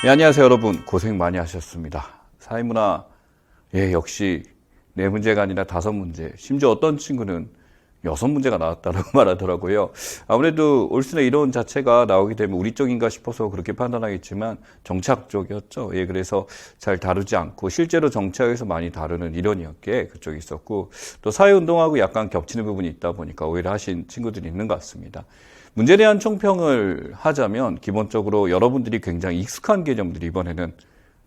네, 안녕하세요 여러분. 고생 많이 하셨습니다. 사회문화, 역시 4문제가 아니라 5문제, 심지어 어떤 친구는 6문제가 나왔다고 말하더라고요. 아무래도 올순의 이론 자체가 나오게 되면 우리 쪽인가 싶어서 그렇게 판단하겠지만 정치학 쪽이었죠. 그래서 잘 다루지 않고 실제로 정치학에서 많이 다루는 이론이었기에 그쪽이 있었고, 또 사회운동하고 약간 겹치는 부분이 있다 보니까 오히려 하신 친구들이 있는 것 같습니다. 문제에 대한 총평을 하자면 기본적으로 여러분들이 굉장히 익숙한 개념들이 이번에는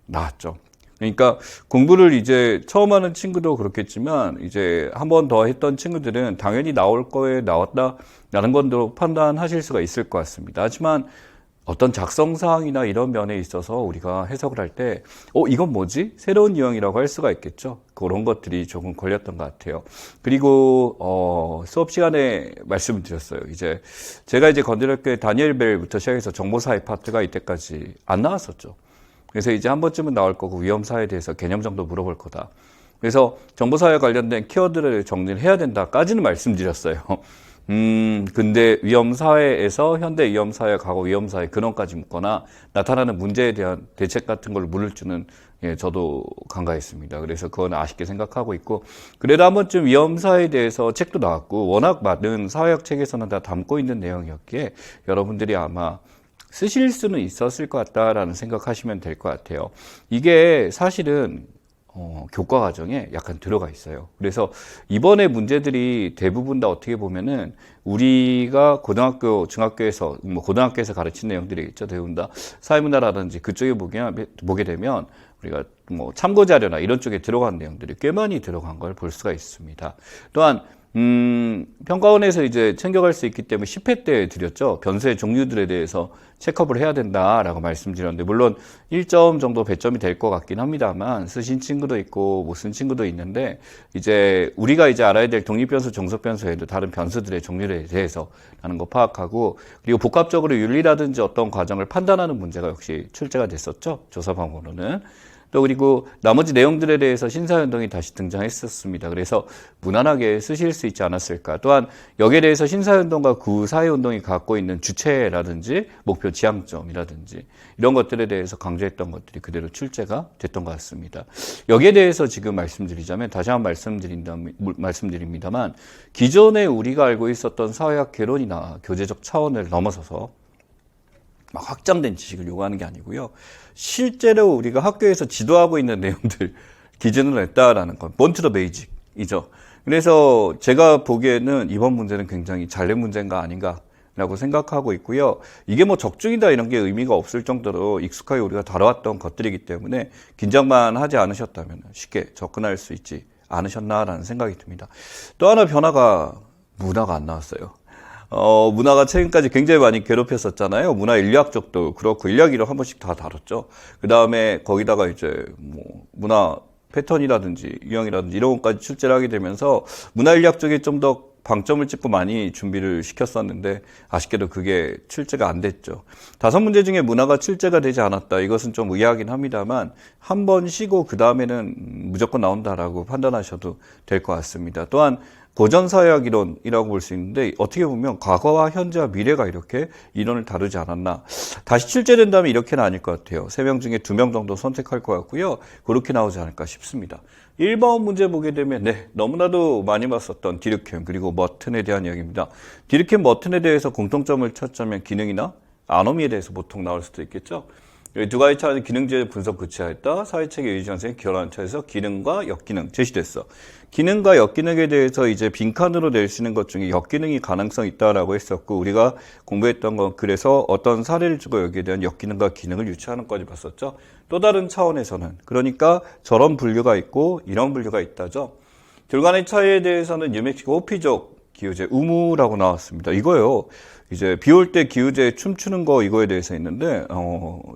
나왔죠. 그러니까 공부를 이제 처음 하는 친구도 그렇겠지만 이제 한 번 더 했던 친구들은 당연히 나올 거에 나왔다라는 건도 판단하실 수가 있을 것 같습니다. 하지만 어떤 작성 사항이나 이런 면에 있어서 우리가 해석을 할 때, 이건 뭐지? 새로운 유형이라고 할 수가 있겠죠. 그런 것들이 조금 걸렸던 것 같아요. 그리고, 수업 시간에 말씀을 드렸어요. 제가 건드렸게 다니엘 벨부터 시작해서 정보사회 파트가 이때까지 안 나왔었죠. 그래서 이제 한 번쯤은 나올 거고 위험사에 대해서 개념 정도 물어볼 거다. 그래서 정보사회 관련된 키워드를 정리를 해야 된다까지는 말씀드렸어요. 근데 위험사회에서 현대 위험사회, 과거 위험사회 근원까지 묻거나 나타나는 문제에 대한 대책 같은 걸 물을 줄은 저도 간과했습니다. 그래서 그건 아쉽게 생각하고 있고, 그래도 한 번쯤 위험사회에 대해서 책도 나왔고 워낙 많은 사회학 책에서는 다 담고 있는 내용이었기에 여러분들이 아마 쓰실 수는 있었을 것 같다라는 생각하시면 될 것 같아요. 이게 사실은 교과 과정에 약간 들어가 있어요. 그래서 이번에 문제들이 대부분 다 어떻게 보면은 우리가 고등학교, 중학교에서, 고등학교에서 가르친 내용들이겠죠. 대부분 다 사회문화라든지 그쪽에 보게 되면 우리가 참고 자료나 이런 쪽에 들어간 내용들이 꽤 많이 들어간 걸 볼 수가 있습니다. 또한 평가원에서 이제 챙겨갈 수 있기 때문에 10회 때 드렸죠. 변수의 종류들에 대해서 체크업을 해야 된다라고 말씀드렸는데, 물론 1점 정도 배점이 될 것 같긴 합니다만, 쓰신 친구도 있고, 못 쓴 친구도 있는데, 우리가 알아야 될 독립변수, 종속변수에도 다른 변수들의 종류에 대해서 라는 거 파악하고, 그리고 복합적으로 윤리라든지 어떤 과정을 판단하는 문제가 역시 출제가 됐었죠. 조사방으로는. 또 그리고 나머지 내용들에 대해서 신사운동이 다시 등장했었습니다. 그래서 무난하게 쓰실 수 있지 않았을까. 또한 여기에 대해서 신사운동과 구사회운동이 갖고 있는 주체라든지 목표 지향점이라든지 이런 것들에 대해서 강조했던 것들이 그대로 출제가 됐던 것 같습니다. 여기에 대해서 지금 말씀드리자면 다시 한번 말씀드립니다만, 기존에 우리가 알고 있었던 사회학 개론이나 교재적 차원을 넘어서서 막 확장된 지식을 요구하는 게 아니고요. 실제로 우리가 학교에서 지도하고 있는 내용들 기준으로 했다라는 건 본투 더 베이직이죠. 그래서 제가 보기에는 이번 문제는 굉장히 잘 낸 문제인가 아닌가라고 생각하고 있고요. 이게 적중이다 이런 게 의미가 없을 정도로 익숙하게 우리가 다뤄왔던 것들이기 때문에 긴장만 하지 않으셨다면 쉽게 접근할 수 있지 않으셨나라는 생각이 듭니다. 또 하나 변화가 문화가 안 나왔어요. 문화가 최근까지 굉장히 많이 괴롭혔었잖아요. 문화 인류학 쪽도 그렇고, 인류학 이론 한 번씩 다 다뤘죠. 그 다음에 거기다가 문화 패턴이라든지 유형이라든지 이런 것까지 출제를 하게 되면서 문화 인류학 쪽에 좀 더 방점을 찍고 많이 준비를 시켰었는데, 아쉽게도 그게 출제가 안 됐죠. 5문제 중에 문화가 출제가 되지 않았다. 이것은 좀 의아하긴 합니다만, 한 번 쉬고 그 다음에는 무조건 나온다라고 판단하셔도 될 것 같습니다. 또한 고전사회학 이론이라고 볼 수 있는데, 어떻게 보면 과거와 현재와 미래가 이렇게 이론을 다루지 않았나. 다시 출제된다면 이렇게는 아닐 것 같아요. 3명 중에 2명 정도 선택할 것 같고요. 그렇게 나오지 않을까 싶습니다. 1번 문제 보게 되면 너무나도 많이 봤었던 디르켐 그리고 머튼에 대한 이야기입니다. 디르켐 머튼에 대해서 공통점을 찾자면 기능이나 아노미에 대해서 보통 나올 수도 있겠죠. 두 가지 차는 기능제 분석 구체화했다. 사회체계 유지현상의 결합 차에서 기능과 역기능 제시됐어. 기능과 역기능에 대해서 빈칸으로 낼 수 있는 것 중에 역기능이 가능성이 있다라고 했었고, 우리가 공부했던 건 그래서 어떤 사례를 주고 여기에 대한 역기능과 기능을 유추하는 것까지 봤었죠. 또 다른 차원에서는 그러니까 저런 분류가 있고 이런 분류가 있다죠. 둘간의 차이에 대해서는 뉴멕시코 호피족 기후제 우무라고 나왔습니다. 이거요. 비 올 때 기후제 춤추는 거 이거에 대해서 있는데,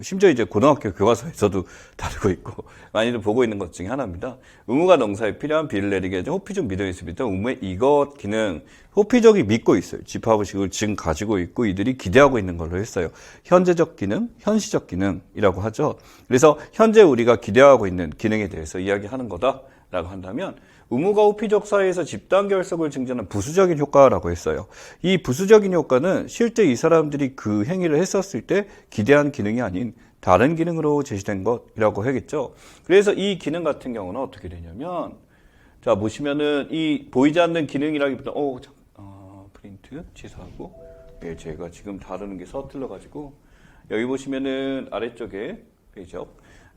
심지어 고등학교 교과서에서도 다루고 있고, 많이들 보고 있는 것 중에 하나입니다. 의무가 농사에 필요한 비를 내리게 하죠. 호피족 믿음이 있습니다. 의무의 이것 기능, 호피족이 믿고 있어요. 집합의식을 지금 가지고 있고 이들이 기대하고 있는 걸로 했어요. 현재적 기능, 현시적 기능이라고 하죠. 그래서 현재 우리가 기대하고 있는 기능에 대해서 이야기하는 거다라고 한다면, 의무가 호피족 사이에서 집단 결속을 증진하는 부수적인 효과라고 했어요. 이 부수적인 효과는 실제 이 사람들이 그 행위를 했었을 때 기대한 기능이 아닌 다른 기능으로 제시된 것이라고 하겠죠. 그래서 이 기능 같은 경우는 어떻게 되냐면, 자, 보시면은 이 보이지 않는 기능이라기보다, 프린트 취소하고, 예, 제가 지금 다루는 게 서툴러가지고, 여기 보시면은 아래쪽에 페이지업,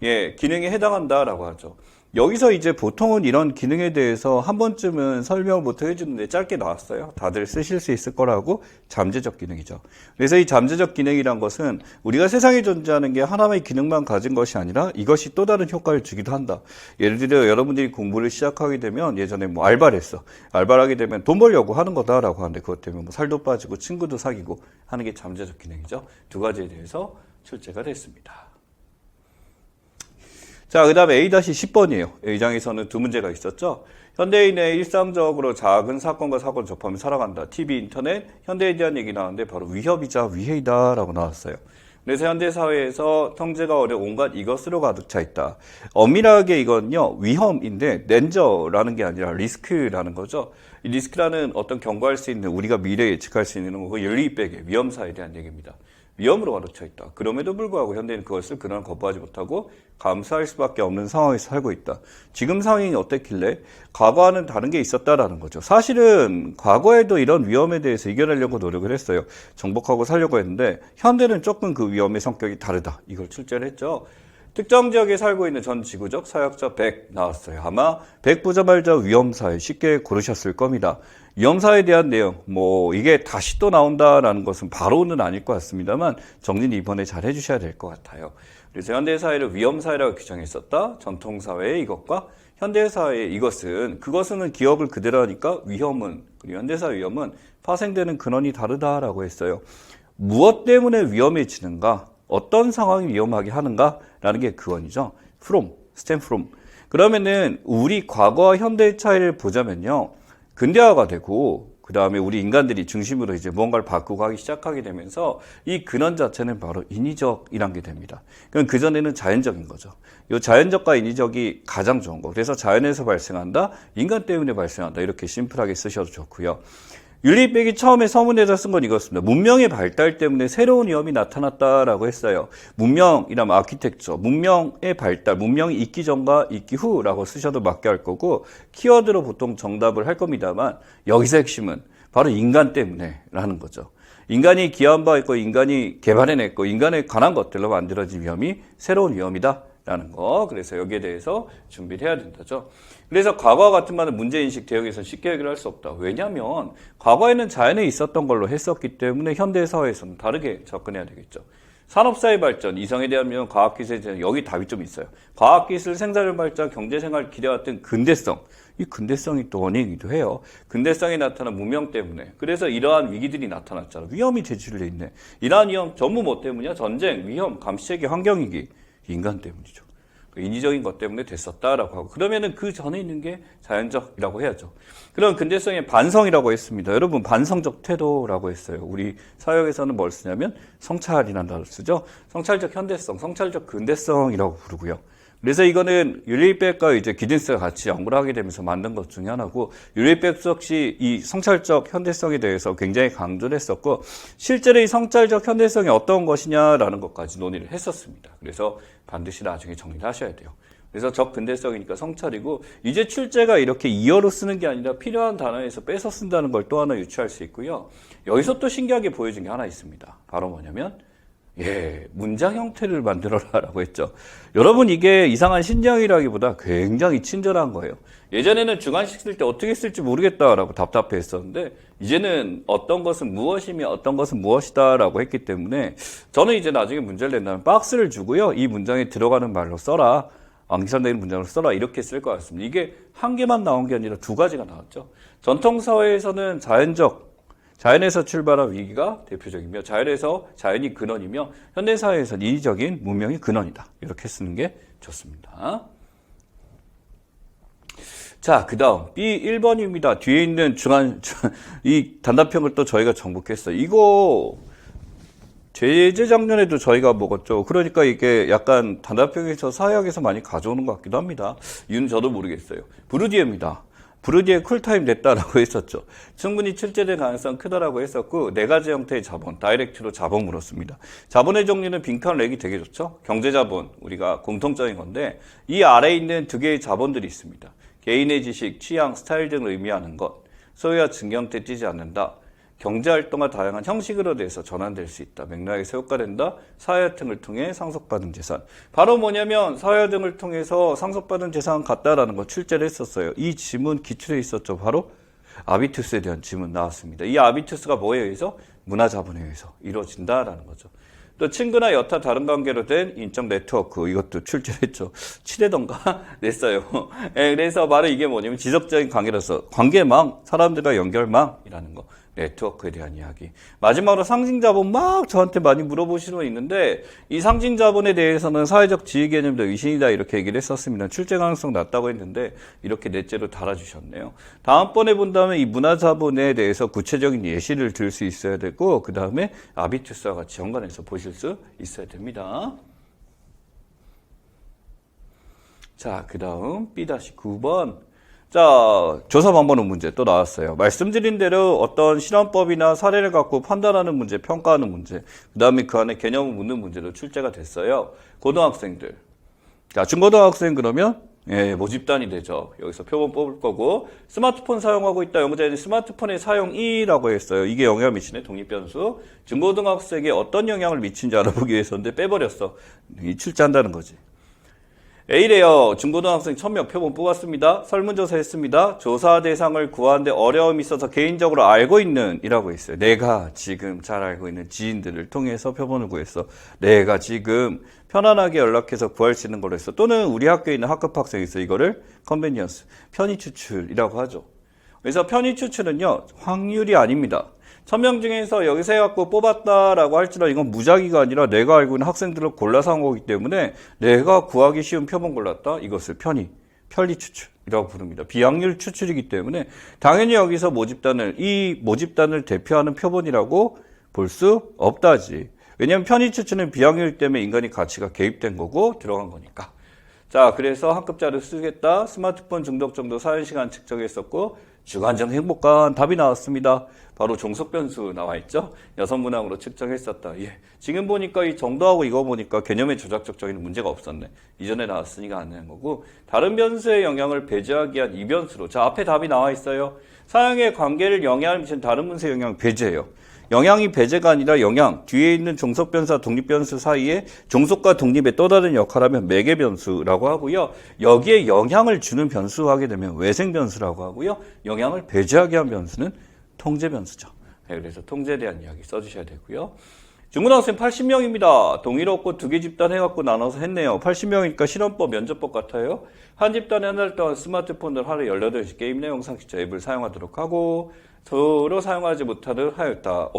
예, 기능에 해당한다라고 하죠. 여기서 이제 보통은 이런 기능에 대해서 한 번쯤은 설명부터 해주는데 짧게 나왔어요. 다들 쓰실 수 있을 거라고. 잠재적 기능이죠. 그래서 이 잠재적 기능이란 것은 우리가 세상에 존재하는 게 하나의 기능만 가진 것이 아니라 이것이 또 다른 효과를 주기도 한다. 예를 들어 여러분들이 공부를 시작하게 되면 예전에 뭐 알바를 했어. 알바를 하게 되면 돈 벌려고 하는 거다라고 하는데 그것 때문에 뭐 살도 빠지고 친구도 사귀고 하는 게 잠재적 기능이죠. 두 가지에 대해서 출제가 됐습니다. 자, 그 다음에 A-10번이에요. A장에서는 두 문제가 있었죠. 현대인의 일상적으로 작은 사건과 사고를 접하며 살아간다. TV, 인터넷, 현대에 대한 얘기 나왔는데 바로 위협이자 위해이다 라고 나왔어요. 그래서 현대사회에서 통제가 어려운 온갖 이것으로 가득 차 있다. 엄밀하게 이건요, 위험인데 덴저라는 게 아니라 리스크라는 거죠. 이 리스크라는 어떤 경고할 수 있는 우리가 미래에 예측할 수 있는 거고 열리백의 위험사에 대한 얘기입니다. 위험으로 가득 차 있다. 그럼에도 불구하고 현대는 그것을 그날 거부하지 못하고 감수할 수밖에 없는 상황에서 살고 있다. 지금 상황이 어땠길래 과거와는 다른 게 있었다라는 거죠. 사실은 과거에도 이런 위험에 대해서 이겨내려고 노력을 했어요. 정복하고 살려고 했는데 현대는 조금 그 위험의 성격이 다르다. 이걸 출제를 했죠. 특정 지역에 살고 있는 전 지구적 사역자 100 나왔어요. 아마 100 보자마자 위험사에 쉽게 고르셨을 겁니다. 위험사에 대한 내용, 이게 다시 또 나온다라는 것은 바로는 아닐 것 같습니다만 정리는 이번에 잘 해주셔야 될 것 같아요. 그래서 현대사회를 위험사회라고 규정했었다. 전통사회의 이것과 현대사회의 이것은, 그것은 기억을 그대로 하니까 위험은, 그리고 현대사회 위험은 파생되는 근원이 다르다라고 했어요. 무엇 때문에 위험해지는가? 어떤 상황이 위험하게 하는가라는 게 근원이죠. stem from. 그러면은 우리 과거와 현대의 차이를 보자면요. 근대화가 되고 그 다음에 우리 인간들이 중심으로 이제 무언가를 바꾸고 하기 시작하게 되면서 이 근원 자체는 바로 인위적이란 게 됩니다. 그럼 그전에는 자연적인 거죠. 이 자연적과 인위적이 가장 좋은 거. 그래서 자연에서 발생한다, 인간 때문에 발생한다. 이렇게 심플하게 쓰셔도 좋고요. 율리백이 처음에 서문에서 쓴 건 이것입니다. 문명의 발달 때문에 새로운 위험이 나타났다라고 했어요. 문명이라면 아키텍처, 문명의 발달, 문명이 있기 전과 있기 후라고 쓰셔도 맞게 할 거고 키워드로 보통 정답을 할 겁니다만 여기서 핵심은 바로 인간 때문에라는 거죠. 인간이 기여한 바 있고 인간이 개발해냈고 인간에 관한 것들로 만들어진 위험이 새로운 위험이다. 라는 거. 그래서 여기에 대해서 준비를 해야 된다죠. 그래서 과거와 같은 말은 문제인식 대역에서 쉽게 해결할 수 없다. 왜냐하면 과거에는 자연에 있었던 걸로 했었기 때문에 현대사회에서는 다르게 접근해야 되겠죠. 산업사회 발전, 이성에 대한 면, 과학기술에 대한 여기 답이 좀 있어요. 과학기술, 생산력 발전, 경제생활 기대왔던 근대성. 이 근대성이 또 원인이기도 해요. 근대성이 나타난 문명 때문에. 그래서 이러한 위기들이 나타났잖아. 위험이 제출돼 있네. 이러한 위험 전부 뭐 때문이야? 전쟁, 위험, 감시체계, 환경위기. 인간 때문이죠. 인위적인 것 때문에 됐었다라고 하고 그러면은 그 전에 있는 게 자연적이라고 해야죠. 그럼 근대성의 반성이라고 했습니다. 여러분 반성적 태도라고 했어요. 우리 사역에서는 뭘 쓰냐면 성찰이라는 단어를 쓰죠. 성찰적 현대성, 성찰적 근대성이라고 부르고요. 그래서 이거는 율리백과 이제 기든스가 같이 연구를 하게 되면서 만든 것 중에 하나고 율리백 역시 이 성찰적 현대성에 대해서 굉장히 강조를 했었고 실제로 이 성찰적 현대성이 어떤 것이냐라는 것까지 논의를 했었습니다. 그래서 반드시 나중에 정리를 하셔야 돼요. 그래서 적근대성이니까 성찰이고 이제 출제가 이렇게 이어로 쓰는 게 아니라 필요한 단어에서 뺏어 쓴다는 걸 또 하나 유추할 수 있고요. 여기서 또 신기하게 보여준 게 하나 있습니다. 바로 뭐냐면 문장 형태를 만들어라라고 했죠. 여러분 이게 이상한 신장이라기보다 굉장히 친절한 거예요. 예전에는 주관식 쓸 때 어떻게 쓸지 모르겠다라고 답답해 했었는데 이제는 어떤 것은 무엇이며 어떤 것은 무엇이다라고 했기 때문에 저는 이제 나중에 문제를 낸다면 박스를 주고요. 이 문장에 들어가는 말로 써라. 암기선되는 문장으로 써라. 이렇게 쓸 것 같습니다. 이게 한 개만 나온 게 아니라 두 가지가 나왔죠. 전통사회에서는 자연에서 출발한 위기가 대표적이며 자연에서 자연이 근원이며 현대사회에서는 인위적인 문명이 근원이다. 이렇게 쓰는 게 좋습니다. 자, 그 다음 B1번입니다. 뒤에 있는 이 단답형을 또 저희가 정복했어요. 이거 재작년에도 저희가 먹었죠. 그러니까 이게 약간 단답형에서 사역에서 많이 가져오는 것 같기도 합니다. 이유는 저도 모르겠어요. 부르디에입니다. 부르디에 쿨타임 됐다라고 했었죠. 충분히 출제될 가능성 크다라고 했었고, 네 가지 형태의 자본, 다이렉트로 자본 물었습니다. 자본의 종류는 빈칸 렉이 되게 좋죠. 경제자본, 우리가 공통적인 건데, 이 아래에 있는 두 개의 자본들이 있습니다. 개인의 지식, 취향, 스타일 등을 의미하는 것, 소유와 증경태 띄지 않는다. 경제활동과 다양한 형식으로 돼서 전환될 수 있다. 맥락에서 효과된다. 사회화 등을 통해 상속받은 재산. 바로 뭐냐면 사회화 등을 통해서 상속받은 재산 같다라는 거 출제를 했었어요. 이 지문 기출에 있었죠. 바로 아비투스에 대한 지문 나왔습니다. 이 아비투스가 뭐에 의해서? 문화자본에 의해서 이루어진다라는 거죠. 또 친구나 여타 다른 관계로 된 인적 네트워크, 이것도 출제했죠. 치대던가 냈어요. 그래서 바로 이게 뭐냐면 지속적인 관계로서 관계망, 사람들과 연결망이라는 거. 네트워크에 대한 이야기. 마지막으로 상징자본 막 저한테 많이 물어보시는 분 있는데, 이 상징자본에 대해서는 사회적 지위 개념도 의신이다 이렇게 얘기를 했었습니다. 출제 가능성 낮다고 했는데 이렇게 넷째로 달아주셨네요. 다음번에 본다면 이 문화자본에 대해서 구체적인 예시를 들 수 있어야 되고, 그 다음에 아비투스와 같이 연관해서 보실 수 있어야 됩니다. 자, 그 다음 B-9번. 자, 조사 방법론 문제 또 나왔어요. 말씀드린 대로 어떤 실험법이나 사례를 갖고 판단하는 문제, 평가하는 문제, 그 다음에 그 안에 개념을 묻는 문제도 출제가 됐어요. 고등학생들. 자, 중고등학생 그러면 모집단이 되죠. 여기서 표본 뽑을 거고, 스마트폰 사용하고 있다. 연구자는 스마트폰의 사용이라고 했어요. 이게 영향을 미치는 독립변수. 중고등학생에 어떤 영향을 미친지 알아보기 위해서인데 빼버렸어. 출제한다는 거지. A래요. 중고등학생 1000명 표본 뽑았습니다. 설문조사 했습니다. 조사 대상을 구하는데 어려움이 있어서 개인적으로 알고 있는 이라고 있어요. 내가 지금 잘 알고 있는 지인들을 통해서 표본을 구했어. 내가 지금 편안하게 연락해서 구할 수 있는 걸로 했어. 또는 우리 학교에 있는 학급 학생이 있어. 이거를 컨베니언스, 편의 추출이라고 하죠. 그래서 편의 추출은요, 확률이 아닙니다. 1000명 중에서 여기서 해갖고 뽑았다라고 할지라도 이건 무작위가 아니라 내가 알고 있는 학생들을 골라서 한 거기 때문에 내가 구하기 쉬운 표본 골랐다. 이것을 편의 추출이라고 부릅니다. 비확률 추출이기 때문에 당연히 여기서 이 모집단을 대표하는 표본이라고 볼 수 없다지. 왜냐하면 편의 추출은 비확률 때문에 인간의 가치가 개입된 거고 들어간 거니까. 자, 그래서 학급자를 쓰겠다. 스마트폰 중독 정도 사용시간 측정했었고, 주관적 행복감 답이 나왔습니다. 바로 종속변수 나와 있죠. 6문항으로 측정했었다. 예. 지금 보니까 이 정도하고 이거 보니까 개념의 조작적 정의는 문제가 없었네. 이전에 나왔으니까 안 되는 거고, 다른 변수의 영향을 배제하기 위한 이 변수로. 자, 앞에 답이 나와 있어요. 사용의 관계를 영향을 미치는 다른 분수의 영향을 배제해요. 영향이 배제가 아니라 영향, 뒤에 있는 종속변수와 독립변수 사이에 종속과 독립의 또 다른 역할하면 매개변수라고 하고요. 여기에 영향을 주는 변수 하게 되면 외생변수라고 하고요. 영향을 배제하게 한 변수는 통제변수죠. 그래서 통제에 대한 이야기 써주셔야 되고요. 중고등학생 80명입니다. 동의롭고 두 개 집단 해갖고 나눠서 했네요. 80명이니까 실험법, 면접법 같아요. 한 집단에 한 달 동안 스마트폰을 하루 18시 게임이나 영상 시청 앱을 사용하도록 하고, 서로 사용하지 못하도록 하였다.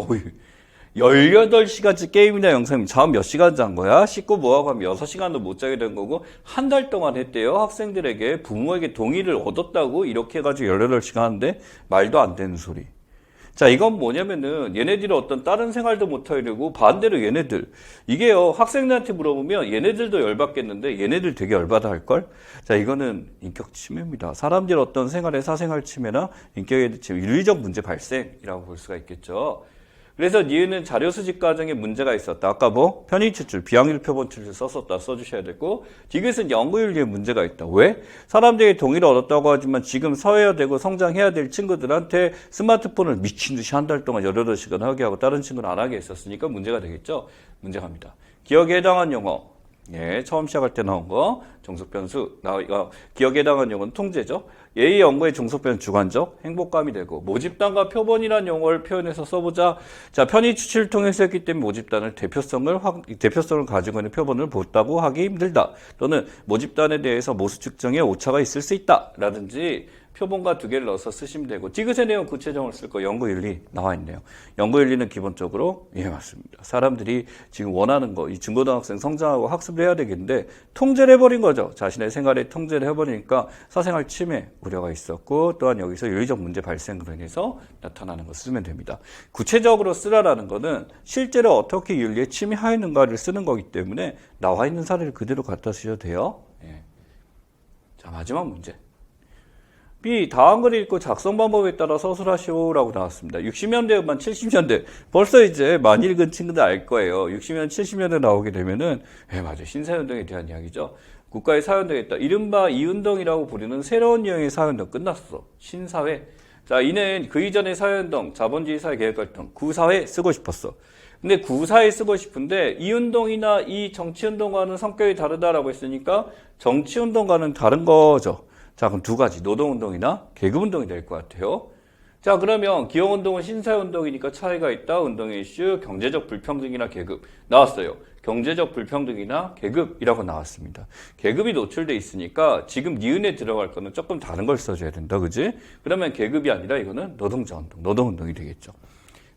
18시간째 게임이나 영상, 잠 몇 시간 잔 거야? 씻고 뭐하고 하면 6시간도 못 자게 된 거고, 한 달 동안 했대요. 학생들에게 부모에게 동의를 얻었다고 이렇게 해가지고 18시간 하는데 말도 안 되는 소리. 자, 이건 뭐냐면은 얘네들이 어떤 다른 생활도 못하려고 반대로 얘네들, 이게요, 학생들한테 물어보면 얘네들도 열받겠는데 얘네들 되게 열받아 할걸? 자, 이거는 인격 침해입니다. 사람들 어떤 생활의 사생활 침해나 인격에 대해 윤리적 문제 발생이라고 볼 수가 있겠죠. 그래서 니은은 자료 수집 과정에 문제가 있었다. 아까 뭐 편의 추출, 비확률 표본 추출 썼었다 써주셔야 되고, 디귿은 연구윤리에 문제가 있다. 왜? 사람들이 동의를 얻었다고 하지만 지금 사회화되고 성장해야 될 친구들한테 스마트폰을 미친 듯이 한 달 동안 18시간 하게 하고 다른 친구는 안 하게 했었으니까 문제가 되겠죠. 문제 갑니다. 기억에 해당한 용어. 예, 처음 시작할 때 나온 거, 종속변수, 기억에 해당한 용어는 통제죠. 예의 연구의 종속변수 주관적, 행복감이 되고, 모집단과 표본이라는 용어를 표현해서 써보자. 자, 편의 추출을 통해서 했기 때문에 모집단을 대표성을 가지고 있는 표본을 봤다고 하기 힘들다. 또는 모집단에 대해서 모수 측정에 오차가 있을 수 있다. 라든지, 표본과 두 개를 넣어서 쓰시면 되고, 디귿의 내용 구체적으로 쓸 거 연구윤리 나와 있네요. 연구윤리는 기본적으로, 예, 맞습니다. 사람들이 지금 원하는 거, 이 중고등학생 성장하고 학습을 해야 되겠는데, 통제를 해버린 거죠. 자신의 생활에 통제를 해버리니까 사생활 침해 우려가 있었고, 또한 여기서 윤리적 문제 발생으로 인해서 나타나는 거 쓰면 됩니다. 구체적으로 쓰라라는 거는 실제로 어떻게 윤리에 침해하였는가를 쓰는 거기 때문에 나와 있는 사례를 그대로 갖다 쓰셔도 돼요. 예. 자, 마지막 문제. B. 다한글을 읽고 작성 방법에 따라 서술하시오라고 나왔습니다. 60년대 음반 70년대 벌써 이제 많이 읽은 친구들 알 거예요. 60년 70년대 나오게 되면은 맞아요. 신사운동에 대한 이야기죠. 국가의 사회운동이 있다. 이른바 이운동이라고 부르는 새로운 유형의 사회운동 끝났어. 신사회. 자, 이는 그 이전의 사회운동, 자본주의 사회 계획활동, 구사회 쓰고 싶었어. 근데 구사회 쓰고 싶은데 이운동이나 이 정치운동과는 성격이 다르다라고 했으니까 정치운동과는 다른 거죠. 자, 그럼 두 가지. 노동운동이나 계급운동이 될 것 같아요. 자, 그러면 기업운동은 신사회운동이니까 차이가 있다. 운동의 이슈, 경제적 불평등이나 계급. 나왔어요. 경제적 불평등이나 계급이라고 나왔습니다. 계급이 노출돼 있으니까 지금 니은에 들어갈 거는 조금 다른 걸 써줘야 된다. 그지? 그러면 계급이 아니라 이거는 노동자운동, 노동운동이 되겠죠.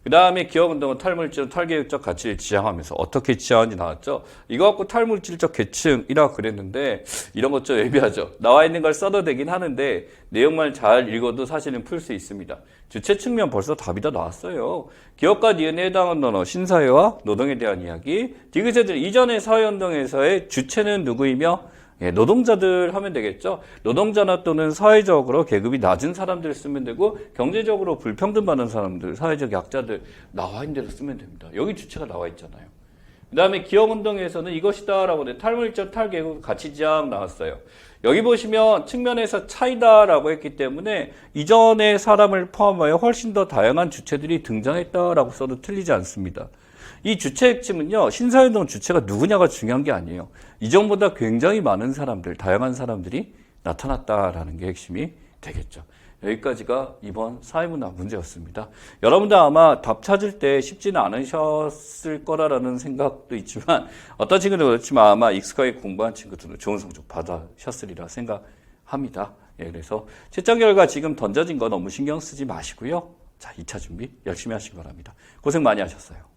그 다음에 기업운동은 탈물질, 탈계획적 가치를 지향하면서 어떻게 지향하는지 나왔죠. 이거 갖고 탈물질적 계층이라고 그랬는데 이런 것 좀 애매하죠. 나와 있는 걸 써도 되긴 하는데 내용만 잘 읽어도 사실은 풀 수 있습니다. 주체 측면 벌써 답이 다 나왔어요. 기업과 니은에 해당하는 언어, 신사회와 노동에 대한 이야기. 디귿애들 이전의 사회운동에서의 주체는 누구이며 노동자들 하면 되겠죠. 노동자나 또는 사회적으로 계급이 낮은 사람들 쓰면 되고 경제적으로 불평등 받는 사람들, 사회적 약자들 나와 있는 대로 쓰면 됩니다. 여기 주체가 나와 있잖아요. 그 다음에 기업운동에서는 이것이다 라고 해 탈물질, 탈계급, 가치지향 나왔어요. 여기 보시면 측면에서 차이다라고 했기 때문에 이전의 사람을 포함하여 훨씬 더 다양한 주체들이 등장했다라고 써도 틀리지 않습니다. 이 주체의 핵심은요, 신사회운동 주체가 누구냐가 중요한 게 아니에요. 이전보다 굉장히 많은 사람들, 다양한 사람들이 나타났다라는 게 핵심이 되겠죠. 여기까지가 이번 사회문화 문제였습니다. 여러분들 아마 답 찾을 때 쉽지는 않으셨을 거라는 생각도 있지만 어떤 친구들은 그렇지만 아마 익숙하게 공부한 친구들은 좋은 성적 받으셨으리라 생각합니다. 그래서 채점 결과 지금 던져진 거 너무 신경 쓰지 마시고요. 자, 2차 준비 열심히 하신 거랍니다. 고생 많이 하셨어요.